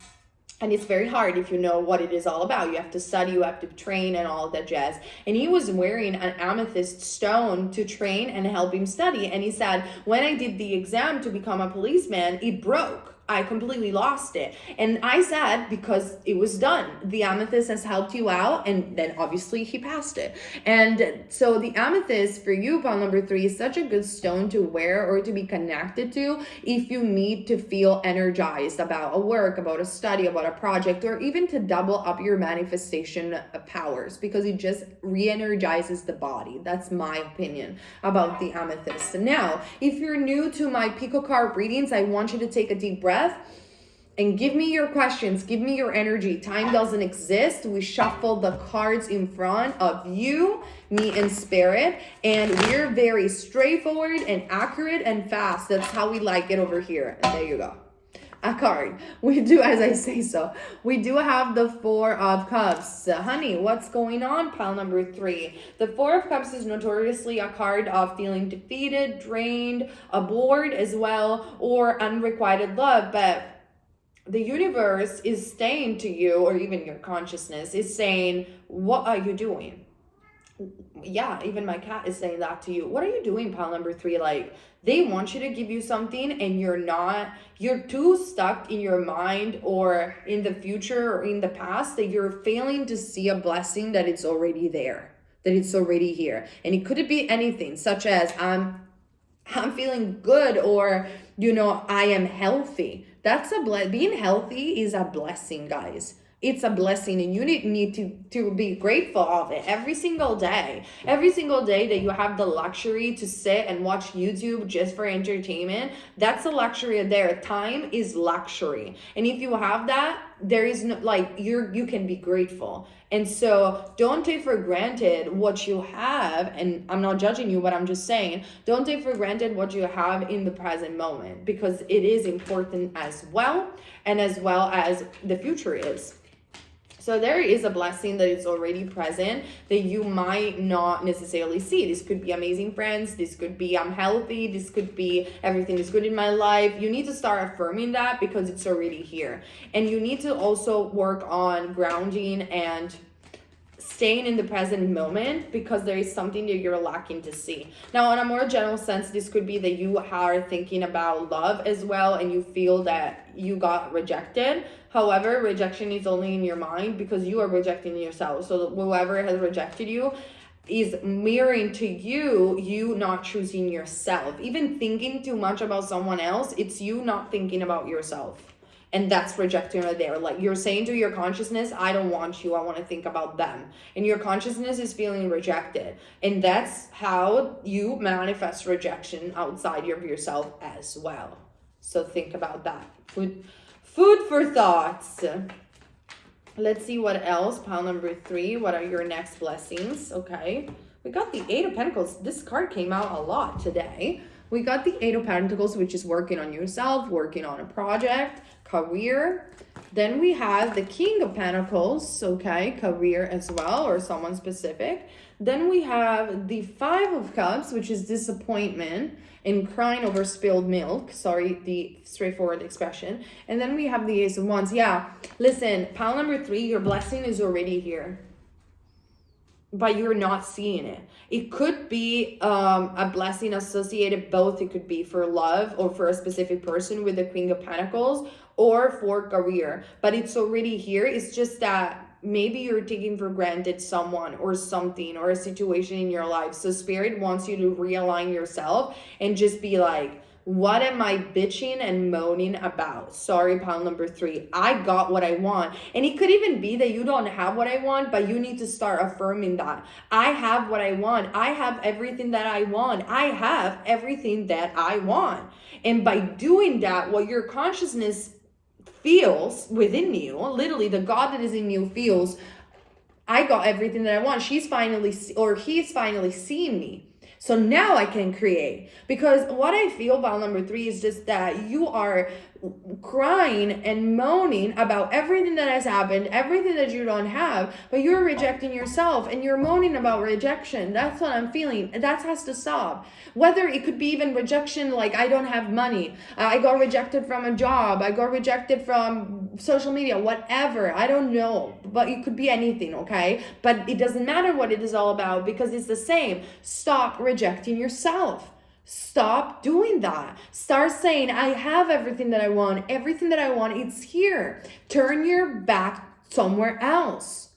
And it's very hard if you know what it is all about. You have to study, you have to train, and all that jazz. And he was wearing an amethyst stone to train and help him study. And he said, when I did the exam to become a policeman, it broke. I completely lost it. And I said, because it was done. The amethyst has helped you out, and then obviously he passed it. And so the amethyst for you, pile number 3, is such a good stone to wear or to be connected to if you need to feel energized about a work, about a study, about a project, or even to double up your manifestation powers, because it just re-energizes the body. That's my opinion about the amethyst. Now, if you're new to my Pico card readings, I want you to take a deep breath and give me your questions, give me your energy. Time doesn't exist. We shuffle the cards in front of you, me, and spirit, and we're very straightforward and accurate and fast. That's how we like it over here. And there you go. A card. We do, as I say so, we do have the 4 of Cups. Honey, what's going on, pile number 3? The 4 of Cups is notoriously a card of feeling defeated, drained, bored as well, or unrequited love. But the universe is saying to you, or even your consciousness is saying, what are you doing? Yeah, even my cat is saying that to you. What are you doing, pile number 3? Like, they want you to give you something, and you're too stuck in your mind or in the future or in the past that you're failing to see a blessing that it's already there, that it's already here. And it could be anything, such as I'm feeling good, or, I am healthy. That's being healthy is a blessing, guys. It's a blessing, and you need to be grateful of it every single day. Every single day that you have the luxury to sit and watch YouTube just for entertainment, that's a luxury there. Time is luxury. And if you have that, there is no, like, you can be grateful. And so don't take for granted what you have. And I'm not judging you, but I'm just saying, don't take for granted what you have in the present moment, because it is important as well, and as well as the future is. So there is a blessing that is already present that you might not necessarily see. This could be amazing friends. This could be I'm healthy. This could be everything is good in my life. You need to start affirming that because it's already here. And you need to also work on grounding and staying in the present moment, because there is something that you're lacking to see. Now, on a more general sense, this could be that you are thinking about love as well, and you feel that you got rejected. However, rejection is only in your mind because you are rejecting yourself. So whoever has rejected you is mirroring to you not choosing yourself. Even thinking too much about someone else, it's you not thinking about yourself. And that's rejection right there. Like, you're saying to your consciousness, I don't want you, I want to think about them. And your consciousness is feeling rejected. And that's how you manifest rejection outside of yourself as well. So think about that. Food for thoughts. Let's see what else. Pile number 3. What are your next blessings? Okay. We got the 8 of Pentacles. This card came out a lot today. We got the 8 of Pentacles, which is working on yourself, working on a project, career. Then we have the King of Pentacles, okay, career as well, or someone specific. Then we have the 5 of Cups, which is disappointment and crying over spilled milk. Sorry, the straightforward expression. And then we have the Ace of Wands. Yeah, listen, pile number 3, your blessing is already here, but you're not seeing it. It could be a blessing associated, both. It could be for love or for a specific person with the Queen of Pentacles, or for career, but it's already here. It's just that maybe you're taking for granted someone or something or a situation in your life. So Spirit wants you to realign yourself and just be like, what am I bitching and moaning about? Sorry, pile number 3. I got what I want. And it could even be that you don't have what I want, but you need to start affirming that. I have what I want. I have everything that I want. I have everything that I want. And by doing that, what your consciousness feels within you, literally the God that is in you feels, I got everything that I want. She's finally, or he's finally seeing me. So now I can create. Because what I feel about number 3 is just that you are crying and moaning about everything that has happened, everything that you don't have, but you're rejecting yourself and you're moaning about rejection. That's what I'm feeling. That has to stop. Whether it could be even rejection, like I don't have money, I got rejected from a job, I got rejected from social media, whatever, I don't know, but it could be anything, okay? But it doesn't matter what it is all about, because it's the same. Stop rejecting yourself. Stop doing that. Start saying, I have everything that I want. Everything that I want, it's here. Turn your back somewhere else.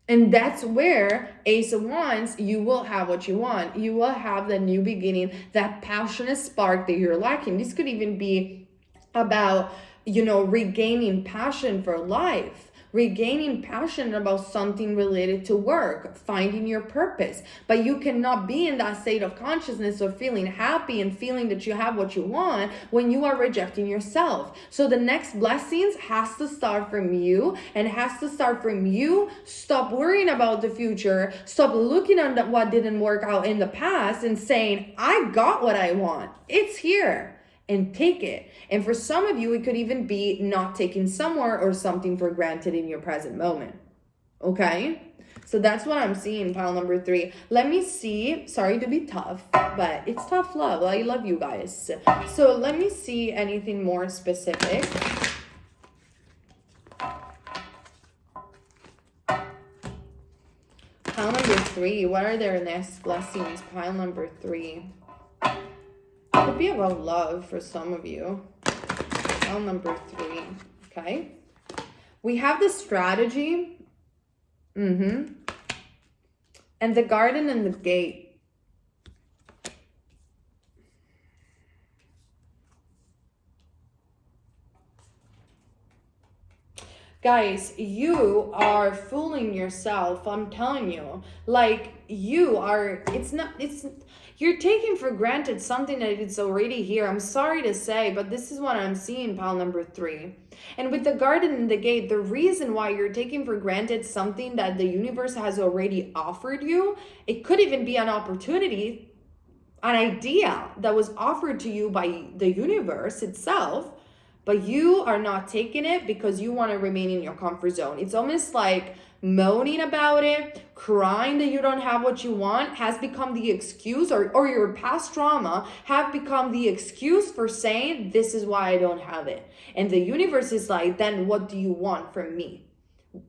And that's where Ace of Wands, you will have what you want. You will have the new beginning, that passionate spark that you're lacking. This could even be about, regaining passion for life. Regaining passion about something related to work, finding your purpose. But you cannot be in that state of consciousness of feeling happy and feeling that you have what you want when you are rejecting yourself. So the next blessings has to start from you, and has to start from you. Stop worrying about the future. Stop looking at what didn't work out in the past and saying, I got what I want. It's here. And take it. And for some of you, it could even be not taking someone or something for granted in your present moment. Okay? So that's what I'm seeing, pile number 3. Let me see. Sorry to be tough, but it's tough love. I love you guys. So let me see anything more specific. Pile number 3. What are their next blessings? Pile number 3. Could be about love for some of you. Pile number 3. Okay. We have the strategy. And the garden and the gate. Guys, you are fooling yourself. I'm telling you. Like, you're taking for granted something that it's already here. I'm sorry to say, but this is what I'm seeing, pile number 3. And with the garden and the gate, the reason why you're taking for granted something that the universe has already offered you, it could even be an opportunity, an idea that was offered to you by the universe itself, but you are not taking it because you want to remain in your comfort zone. It's almost like moaning about it, crying that you don't have what you want has become the excuse, or your past trauma have become the excuse for saying, this is why I don't have it. And the universe is like, then what do you want from me?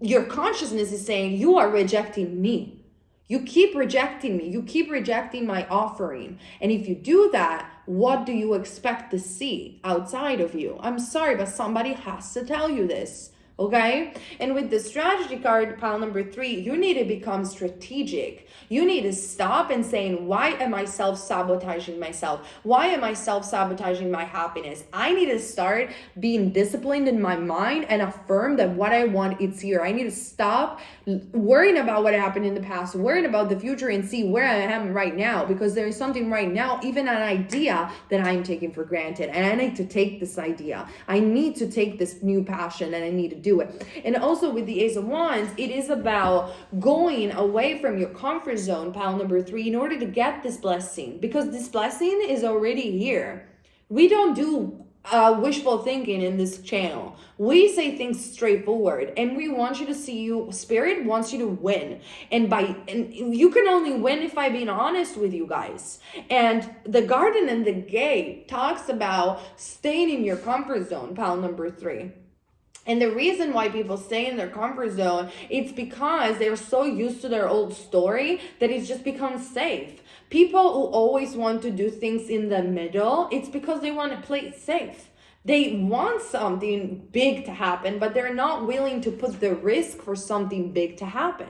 Your consciousness is saying, you are rejecting me. You keep rejecting me. You keep rejecting my offering. And if you do that, what do you expect to see outside of you? I'm sorry, but somebody has to tell you this. Okay? And with the strategy card, pile number 3, you need to become strategic. You need to stop and saying, why am I self-sabotaging myself? Why am I self-sabotaging my happiness? I need to start being disciplined in my mind and affirm that what I want, it's here. I need to stop worrying about what happened in the past, worrying about the future, and see where I am right now, because there is something right now, even an idea that I'm taking for granted. And I need to take this idea. I need to take this new passion, and I need to do it. And also with the Ace of Wands, it is about going away from your comfort zone, pile number 3, in order to get this blessing, because this blessing is already here. We don't do wishful thinking in this channel. We say things straightforward, and we want you to see you. Spirit wants you to win, and you can only win if I'm being honest with you guys. And the garden and the gate talks about staying in your comfort zone, pile number 3. And the reason why people stay in their comfort zone, it's because they're so used to their old story that it's just become safe. People who always want to do things in the middle, it's because they want to play it safe. They want something big to happen, but they're not willing to put the risk for something big to happen.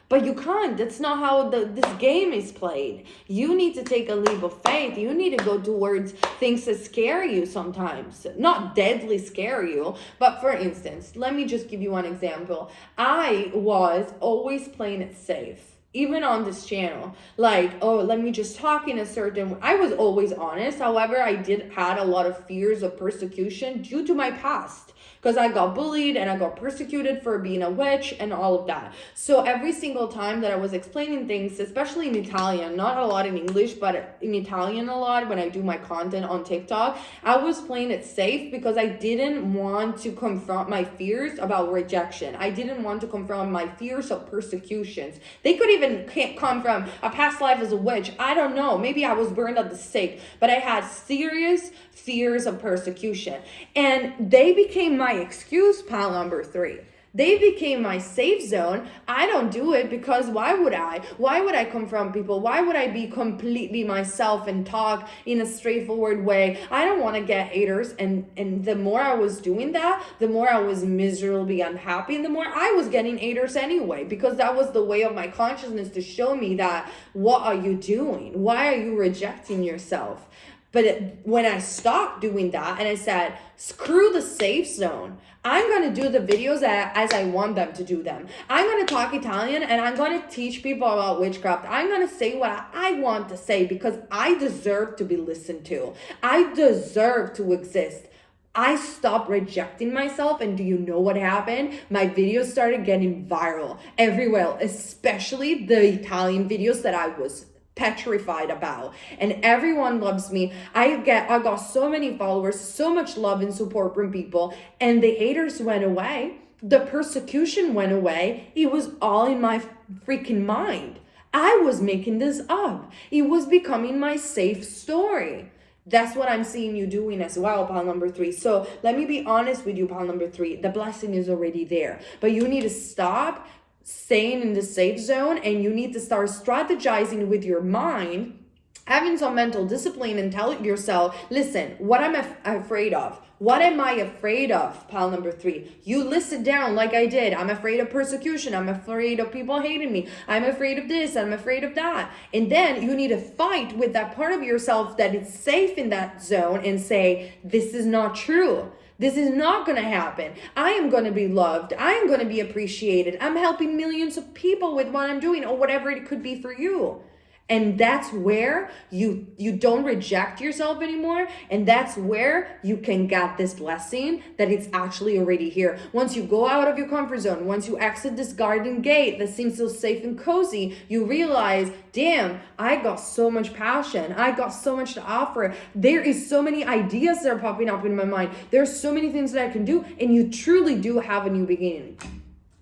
But you can't. That's not how this game is played. You need to take a leap of faith. You need to go towards things that scare you sometimes. Not deadly scare you. But for instance, let me just give you one example. I was always playing it safe. Even on this channel. Like, oh, let me just talk in a certain way. I was always honest. However, I had a lot of fears of persecution due to my past. Because I got bullied and I got persecuted for being a witch and all of that. So every single time that I was explaining things, especially in Italian, not a lot in English, but in Italian a lot when I do my content on TikTok, I was playing it safe because I didn't want to confront my fears about rejection. I didn't want to confront my fears of persecutions. They could even come from a past life as a witch. I don't know. Maybe I was burned at the stake, but I had serious fears of persecution. And they became my excuse, pile number 3. They became my safe zone. I don't do it because why would I? Why would I confront people? Why would I be completely myself and talk in a straightforward way? I don't want to get haters. And the more I was doing that, the more I was miserably unhappy, and the more I was getting haters anyway, because that was the way of my consciousness to show me that, what are you doing? Why are you rejecting yourself? But when I stopped doing that and I said, screw the safe zone, I'm going to do the videos as I want them to do them. I'm going to talk Italian and I'm going to teach people about witchcraft. I'm going to say what I want to say because I deserve to be listened to. I deserve to exist. I stopped rejecting myself, and do you know what happened? My videos started getting viral everywhere, especially the Italian videos that I was petrified about, and everyone loves me. I got so many followers, so much love and support from people, and the haters went away. The persecution went away. It was all in my freaking mind. I was making this up. It was becoming my safe story. That's what I'm seeing you doing as well, pile number 3. So let me be honest with you, pile number 3. The blessing is already there, but you need to stop staying in the safe zone, and you need to start strategizing with your mind, having some mental discipline, and tell yourself, listen, what am I afraid of? What am I afraid of? Pile number 3. You list it down like I did. I'm afraid of persecution. I'm afraid of people hating me. I'm afraid of this. I'm afraid of that. And then you need to fight with that part of yourself that is safe in that zone and say, this is not true. This is not going to happen. I am going to be loved. I am going to be appreciated. I'm helping millions of people with what I'm doing or whatever it could be for you. And that's where you don't reject yourself anymore. And that's where you can get this blessing that it's actually already here. Once you go out of your comfort zone, once you exit this garden gate that seems so safe and cozy, you realize, damn, I got so much passion. I got so much to offer. There is so many ideas that are popping up in my mind. There's so many things that I can do. And you truly do have a new beginning.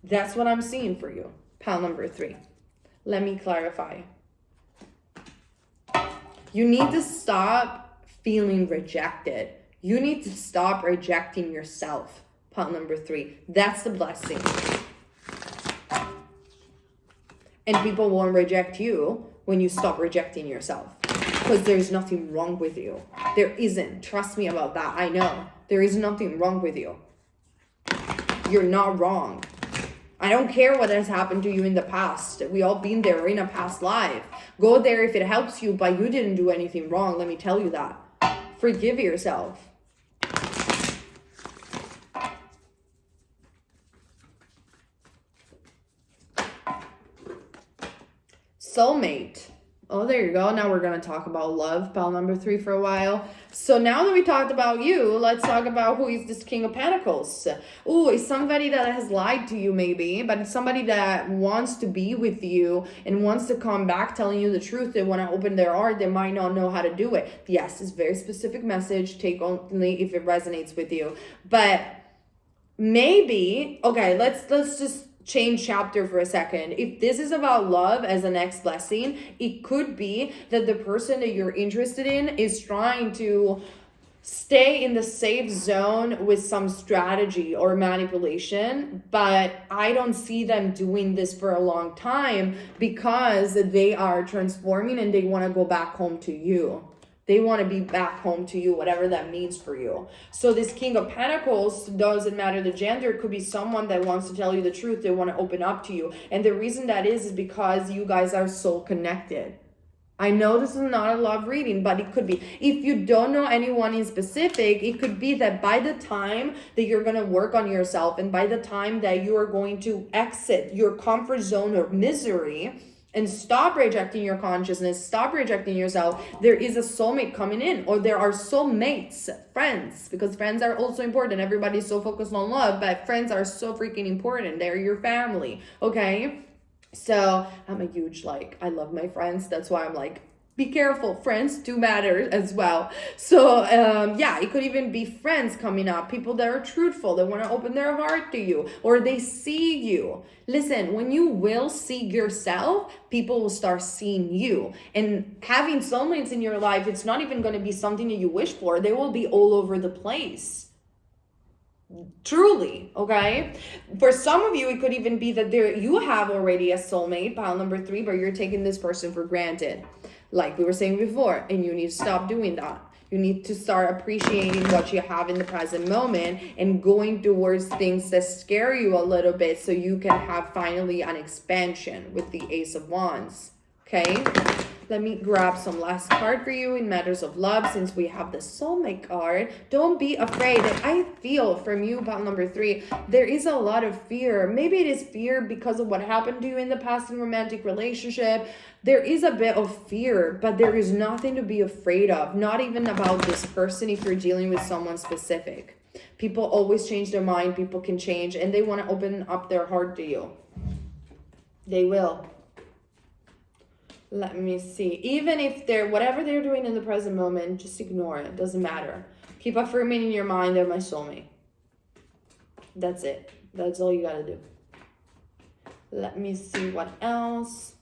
That's what I'm seeing for you. Pile number 3. Let me clarify. You need to stop feeling rejected. You need to stop rejecting yourself. Pile number 3. That's the blessing. And people won't reject you when you stop rejecting yourself. Because there's nothing wrong with you. There isn't. Trust me about that. I know. There is nothing wrong with you. You're not wrong. I don't care what has happened to you in the past. We all been there. We're in a past life. Go there if it helps you, but you didn't do anything wrong. Let me tell you that. Forgive yourself. Soulmate. Oh, there you go. Now we're going to talk about love, pile number 3 for a while. So now that we talked about you, let's talk about who is this King of Pentacles. Ooh, it's somebody that has lied to you maybe, but it's somebody that wants to be with you and wants to come back telling you the truth. They want to open their heart. They might not know how to do it. Yes, it's a very specific message. Take only if it resonates with you. But maybe, okay, let's just change chapter for a second. If this is about love as the next blessing, it could be that the person that you're interested in is trying to stay in the safe zone with some strategy or manipulation, but I don't see them doing this for a long time because they are transforming and they want to go back home to you. They want to be back home to you, whatever that means for you. So this King of Pentacles, doesn't matter the gender, it could be someone that wants to tell you the truth. They want to open up to you. And the reason that is because you guys are so connected. I know this is not a love reading, but it could be. If you don't know anyone in specific, it could be that by the time that you're going to work on yourself and by the time that you are going to exit your comfort zone of misery, and stop rejecting your consciousness, stop rejecting yourself, there is a soulmate coming in, or there are soulmates, friends, because friends are also important. Everybody's so focused on love, but friends are so freaking important. They're your family, okay? So I'm a huge, I love my friends. That's why I'm like, be careful, friends do matter as well. So yeah, it could even be friends coming up, people that are truthful, that want to open their heart to you, or they see you. Listen, when you will see yourself, people will start seeing you. And having soulmates in your life, it's not even going to be something that you wish for. They will be all over the place. Truly, okay? For some of you, it could even be that you have already a soulmate, pile number 3, but you're taking this person for granted. Like we were saying before, and you need to stop doing that. You need to start appreciating what you have in the present moment and going towards things that scare you a little bit so you can have finally an expansion with the Ace of Wands. Okay? Let me grab some last card for you in matters of love since we have the soulmate card. Don't be afraid. I feel from you, pile number 3, there is a lot of fear. Maybe it is fear because of what happened to you in the past in romantic relationship. There is a bit of fear, but there is nothing to be afraid of. Not even about this person if you're dealing with someone specific. People always change their mind. People can change and they want to open up their heart to you. They will. Let me see. Even if whatever they're doing in the present moment, just ignore it. Doesn't matter. Keep affirming in your mind, they're my soulmate. That's it. That's all you gotta do. Let me see what else.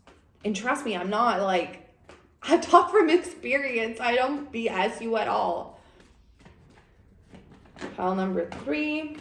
And trust me, I'm not I talk from experience. I don't BS you at all. Pile number 3.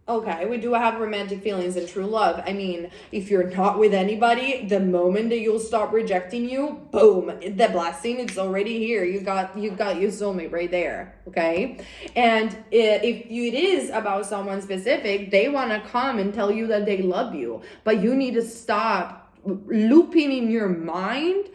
Okay, we do have romantic feelings and true love. I mean, if you're not with anybody, the moment that you'll stop rejecting you, boom, the blessing, it's already here. You got your soulmate right there, okay? And if it is about someone specific, they want to come and tell you that they love you. But you need to stop looping in your mind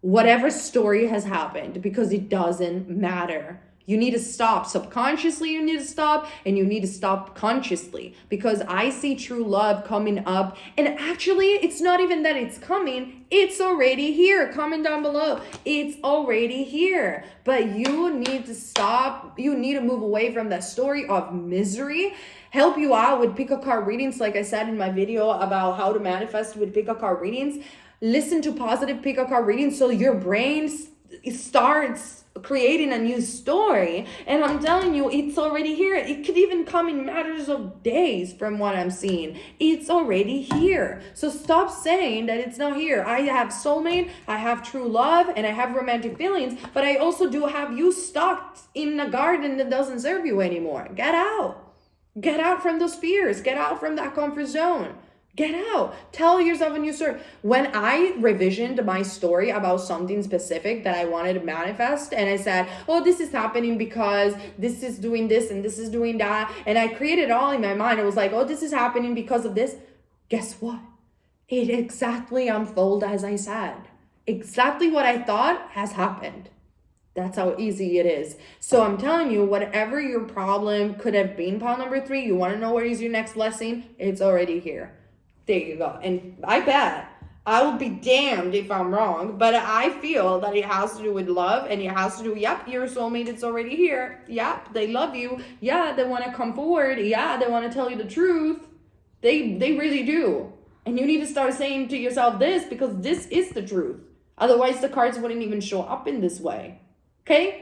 whatever story has happened because it doesn't matter. You need to stop subconsciously, you need to stop, and you need to stop consciously, because I see true love coming up. And actually, it's not even that it's coming, it's already here. Comment down below. It's already here. But you need to stop. You need to move away from that story of misery. Help you out with pick a card readings, like I said in my video about how to manifest with pick a card readings. Listen to positive pick a card readings so your brain starts creating a new story. And I'm telling you, it's already here. It could even come in matters of days from what I'm seeing. It's already here. So stop saying that it's not here. I have soulmate, I have true love, and I have romantic feelings, but I also do have you stuck in a garden that doesn't serve you anymore. Get out. Get out from those fears. Get out from that comfort zone. Get out. Tell yourself a new story. When I revisioned my story about something specific that I wanted to manifest, and I said, oh, this is happening because this is doing this and this is doing that, and I created it all in my mind. It was like, oh, this is happening because of this. Guess what? It exactly unfolded as I said. Exactly what I thought has happened. That's how easy it is. So I'm telling you, whatever your problem could have been, pile number 3, you want to know where is your next blessing? It's already here. There you go. And I bet, I will be damned if I'm wrong, but I feel that it has to do with love, and it has to do, yep, your soulmate is already here. Yep, they love you. Yeah, they want to come forward. Yeah, they want to tell you the truth. They really do. And you need to start saying to yourself this, because this is the truth. Otherwise, the cards wouldn't even show up in this way. Okay?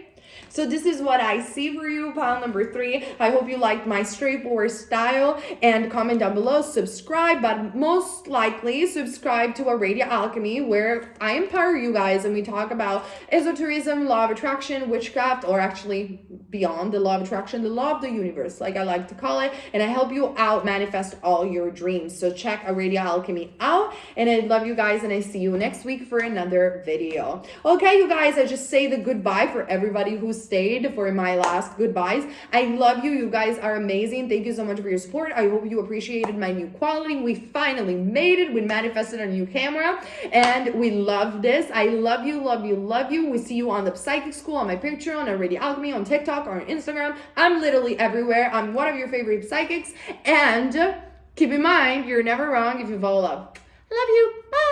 So this is what I see for you, pile number 3. I hope you liked my straightforward style, and comment down below, subscribe, but most likely subscribe to a Radio Alchemy, where I empower you guys and we talk about esotericism, law of attraction, witchcraft, or actually beyond the law of attraction, the law of the universe, like I like to call it, and I help you out manifest all your dreams. So check a Radio Alchemy out, and I love you guys, and I see you next week for another video. Okay, you guys, I just say the goodbye for everybody who stayed for my last goodbyes. I love you. You guys are amazing. Thank you so much for your support. I hope you appreciated my new quality. We finally made it. We manifested a new camera, and we love this. I love you, love you, love you. We see you on the Psychic School, on my Patreon, on Radio Alchemy, on TikTok, or on Instagram. I'm literally everywhere. I'm one of your favorite psychics, and keep in mind, you're never wrong if you follow love. Love you. Bye.